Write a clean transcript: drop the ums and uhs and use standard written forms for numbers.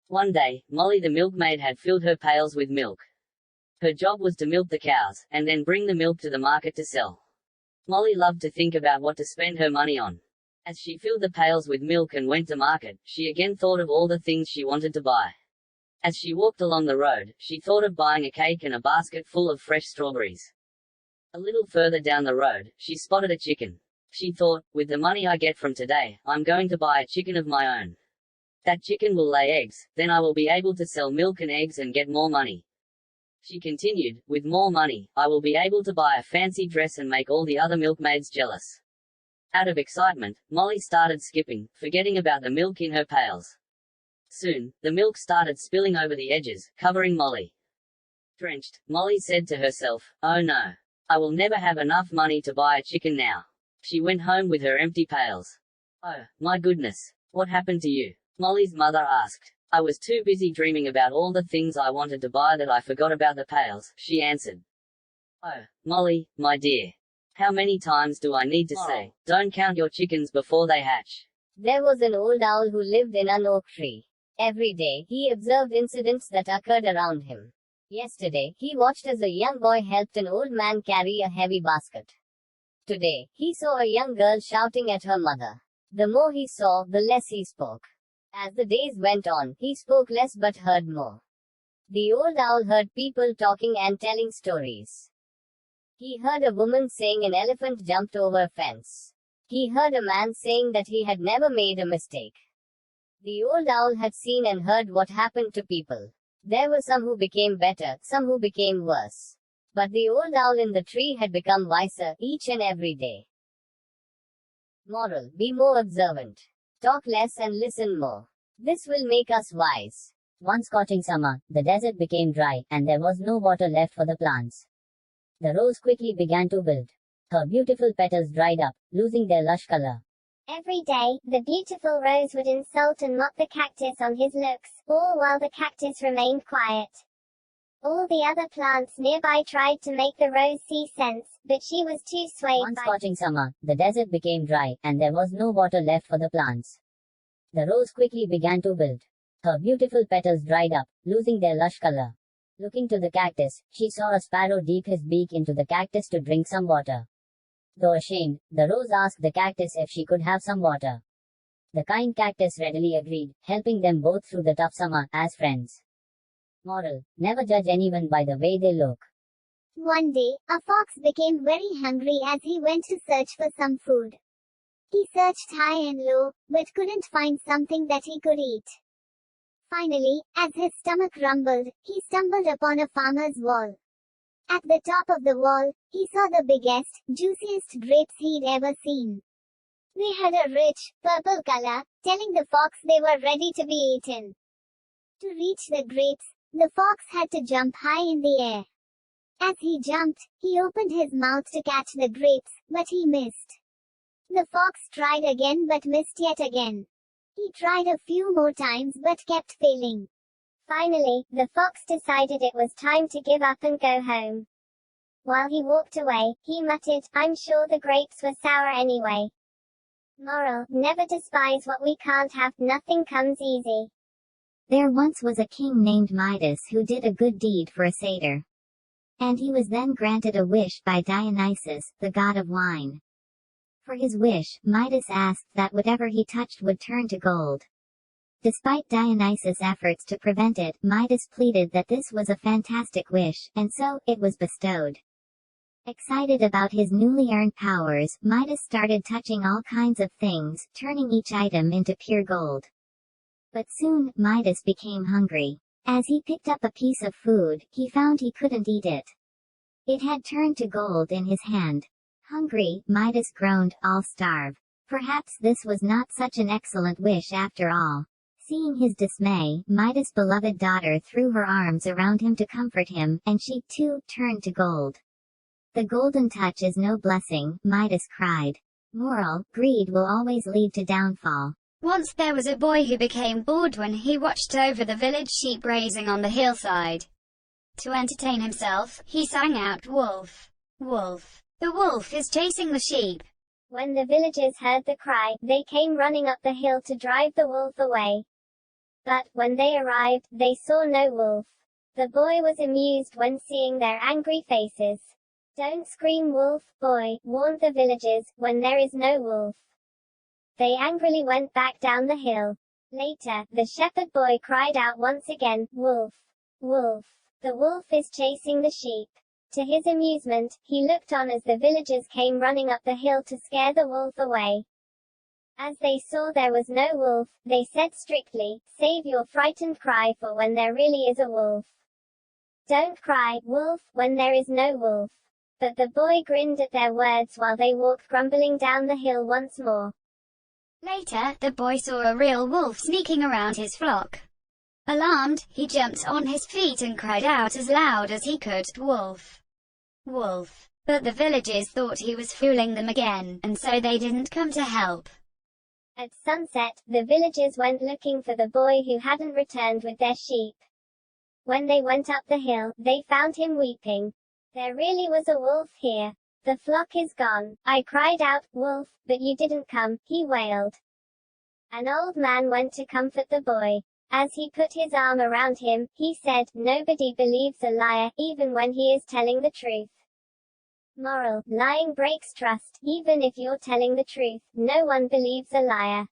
One day, Molly the milkmaid had filled her pails with milk. Her job was to milk the cows, and then bring the milk to the market to sell. Molly loved to think about what to spend her money on. As she filled the pails with milk and went to market, she again thought of all the things she wanted to buy. As she walked along the road, she thought of buying a cake and a basket full of fresh strawberries. A little further down the road, she spotted a chicken. She thought, with the money I get from today, I'm going to buy a chicken of my own. That chicken will lay eggs, then I will be able to sell milk and eggs and get more money. She continued, with more money, I will be able to buy a fancy dress and make all the other milkmaids jealous. Out of excitement, Molly started skipping, forgetting about the milk in her pails. Soon, the milk started spilling over the edges, covering Molly. Drenched, Molly said to herself, oh no. I will never have enough money to buy a chicken now. She went home with her empty pails. Oh, my goodness. What happened to you? Molly's mother asked. I was too busy dreaming about all the things I wanted to buy that I forgot about the pails, she answered. Oh, Molly, my dear. How many times do I need to say, don't count your chickens before they hatch? There was an old owl who lived in an oak tree. Every day, he observed incidents that occurred around him. Yesterday, he watched as a young boy helped an old man carry a heavy basket. Today, he saw a young girl shouting at her mother. The more he saw, the less he spoke. As the days went on, he spoke less but heard more. The old owl heard people talking and telling stories. He heard a woman saying an elephant jumped over a fence. He heard a man saying that he had never made a mistake. The old owl had seen and heard what happened to people. There were some who became better, some who became worse. But the old owl in the tree had become wiser, each and every day. Moral: be more observant. Talk less and listen more. This will make us wise. One scorching summer, the desert became dry, and there was no water left for the plants. The rose quickly began to wilt. Her beautiful petals dried up, losing their lush color. Every day, the beautiful rose would insult and mock the cactus on his looks, all while the cactus remained quiet. All the other plants nearby tried to make the rose see sense, but she was too swayed One by scorching summer, the desert became dry, and there was no water left for the plants. The rose quickly began to wilt. Her beautiful petals dried up, losing their lush color. Looking to the cactus, she saw a sparrow dip his beak into the cactus to drink some water. Though ashamed, the rose asked the cactus if she could have some water. The kind cactus readily agreed, helping them both through the tough summer, as friends. Moral: never judge anyone by the way they look. One day, a fox became very hungry as he went to search for some food. He searched high and low, but couldn't find something that he could eat. Finally, as his stomach rumbled, he stumbled upon a farmer's wall. At the top of the wall, he saw the biggest, juiciest grapes he'd ever seen. They had a rich, purple color, telling the fox they were ready to be eaten. To reach the grapes, the fox had to jump high in the air. As he jumped, he opened his mouth to catch the grapes, but he missed. The fox tried again but missed yet again. He tried a few more times but kept failing. Finally, the fox decided it was time to give up and go home. While he walked away, he muttered, I'm sure the grapes were sour anyway. Moral: never despise what we can't have, nothing comes easy. There once was a king named Midas who did a good deed for a satyr. And he was then granted a wish by Dionysus, the god of wine. For his wish, Midas asked that whatever he touched would turn to gold. Despite Dionysus' efforts to prevent it, Midas pleaded that this was a fantastic wish, and so, it was bestowed. Excited about his newly earned powers, Midas started touching all kinds of things, turning each item into pure gold. But soon, Midas became hungry. As he picked up a piece of food, he found he couldn't eat it. It had turned to gold in his hand. Hungry, Midas groaned, I'll starve. Perhaps this was not such an excellent wish after all. Seeing his dismay, Midas' beloved daughter threw her arms around him to comfort him, and she, too, turned to gold. The golden touch is no blessing, Midas cried. Moral: greed will always lead to downfall. Once there was a boy who became bored when he watched over the village sheep grazing on the hillside. To entertain himself, he sang out, Wolf! Wolf! The wolf is chasing the sheep. When the villagers heard the cry, they came running up the hill to drive the wolf away. But, when they arrived, they saw no wolf. The boy was amused when seeing their angry faces. "Don't scream wolf, boy," warned the villagers, "when there is no wolf." They angrily went back down the hill. Later, the shepherd boy cried out once again, "Wolf! Wolf! The wolf is chasing the sheep." To his amusement, he looked on as the villagers came running up the hill to scare the wolf away. As they saw there was no wolf, they said strictly, "Save your frightened cry for when there really is a wolf. Don't cry, wolf, when there is no wolf." But the boy grinned at their words while they walked grumbling down the hill once more. Later, the boy saw a real wolf sneaking around his flock. Alarmed, he jumped on his feet and cried out as loud as he could, "Wolf! Wolf!" But the villagers thought he was fooling them again, and so they didn't come to help. At sunset, the villagers went looking for the boy who hadn't returned with their sheep. When they went up the hill, they found him weeping. "There really was a wolf here. The flock is gone. I cried out, 'Wolf,' but you didn't come," he wailed. An old man went to comfort the boy. As he put his arm around him, he said, "Nobody believes a liar, even when he is telling the truth." Moral: lying breaks trust. Even if you're telling the truth, no one believes a liar.